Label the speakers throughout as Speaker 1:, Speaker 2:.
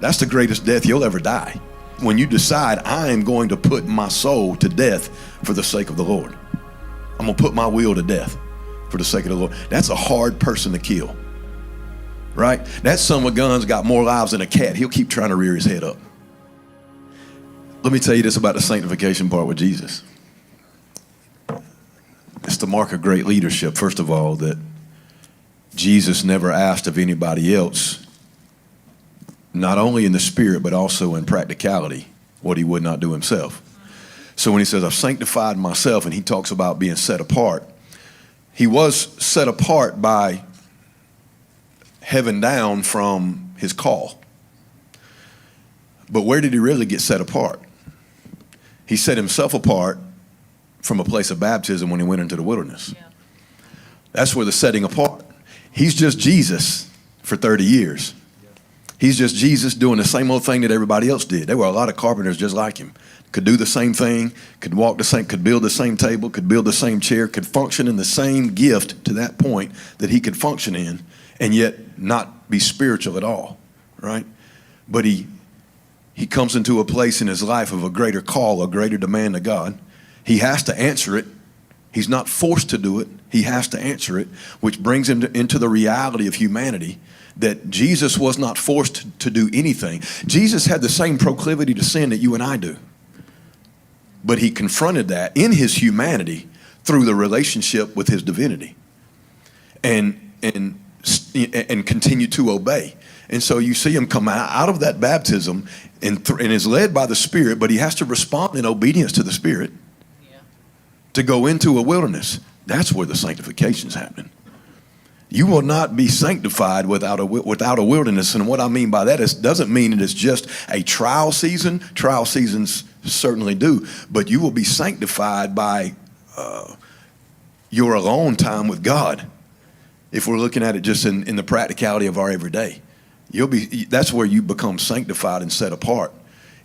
Speaker 1: That's the greatest death you'll ever die. When you decide, I am going to put my soul to death for the sake of the Lord. I'm going to put my will to death for the sake of the Lord. That's a hard person to kill, right? That son of a gun's got more lives than a cat. He'll keep trying to rear his head up. Let me tell you this about the sanctification part with Jesus. It's the mark of great leadership, first of all, that Jesus never asked of anybody else, not only in the spirit, but also in practicality, what he would not do himself. So when he says, I've sanctified myself, and he talks about being set apart, he was set apart by heaven down from his call. But where did he really get set apart? He set himself apart from a place of baptism when he went into the wilderness. Yeah. That's where the setting apart. He's just Jesus for 30 years. He's just Jesus doing the same old thing that everybody else did. There were a lot of carpenters just like him. Could do the same thing, could walk the same, could build the same table, could build the same chair, could function in the same gift to that point that he could function in, and yet not be spiritual at all, right? But he comes into a place in his life of a greater call, a greater demand of God. He has to answer it. He's not forced to do it. He has to answer it, which brings him into the reality of humanity, that Jesus was not forced to do anything. Jesus had the same proclivity to sin that you and I do. But he confronted that in his humanity through the relationship with his divinity and continue to obey. And so you see him come out of that baptism and is led by the Spirit, but he has to respond in obedience to the Spirit to go into a wilderness. That's where the sanctification is happening. You will not be sanctified without a wilderness. And what I mean by that is, doesn't mean that it's just a trial season. Trial seasons certainly do. But you will be sanctified by your alone time with God. If we're looking at it just in the practicality of our everyday, that's where you become sanctified and set apart.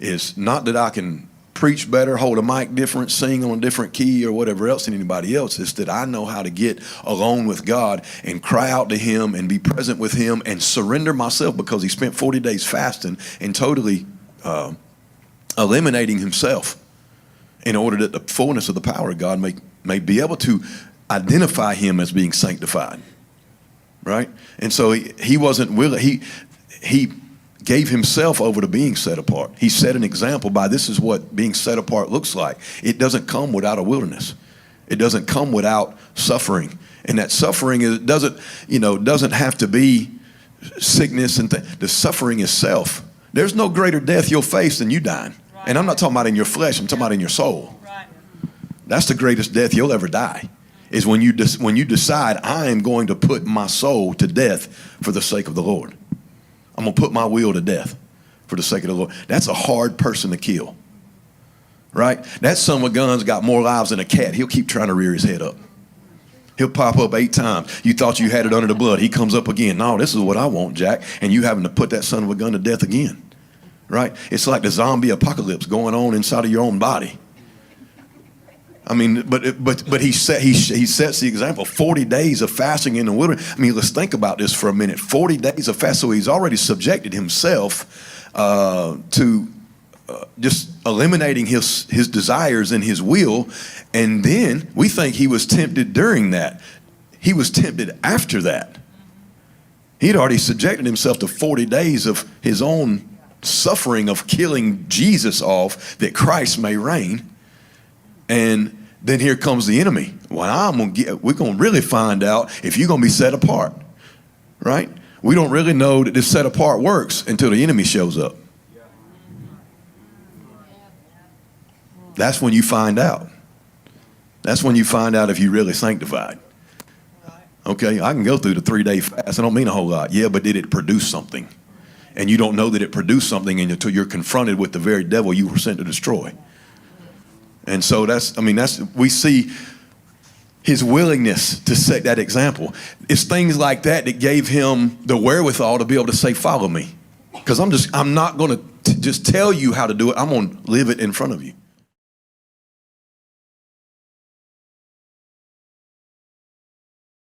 Speaker 1: Is not that I can preach better, hold a mic different, sing on a different key or whatever else than anybody else. It's that I know how to get alone with God and cry out to him and be present with him and surrender myself, because he spent 40 days fasting and totally eliminating himself in order that the fullness of the power of God may be able to identify him as being sanctified, right? And so he wasn't willing. He gave himself over to being set apart. He set an example by, this is what being set apart looks like. It doesn't come without a wilderness. It doesn't come without suffering. And that suffering doesn't have to be sickness and the suffering is self. There's no greater death you'll face than you dying. Right. And I'm not talking about in your flesh, I'm talking about in your soul. Right. That's the greatest death you'll ever die, is when you decide, I am going to put my soul to death for the sake of the Lord. I'm going to put my will to death for the sake of the Lord. That's a hard person to kill, right? That son of a gun's got more lives than a cat. He'll keep trying to rear his head up. He'll pop up 8 times. You thought you had it under the blood. He comes up again. No, this is what I want, Jack. And you having to put that son of a gun to death again, right? It's like the zombie apocalypse going on inside of your own body. I mean, but he sets the example. 40 days of fasting in the wilderness. I mean, let's think about this for a minute. 40 days of fast. So he's already subjected himself to just eliminating his desires and his will. And then we think he was tempted during that. He was tempted after that. He'd already subjected himself to 40 days of his own suffering of killing Jesus off, that Christ may reign. And then here comes the enemy. Well, we're going to really find out if you're going to be set apart, right? We don't really know that this set apart works until the enemy shows up. That's when you find out. That's when you find out if you're really sanctified. Okay, I can go through the 3-day fast. I don't mean a whole lot. Yeah, but did it produce something? And you don't know that it produced something until you're confronted with the very devil you were sent to destroy. And so we see his willingness to set that example. It's things like that that gave him the wherewithal to be able to say, follow me. Because I'm not going to just tell you how to do it. I'm going to live it in front of you.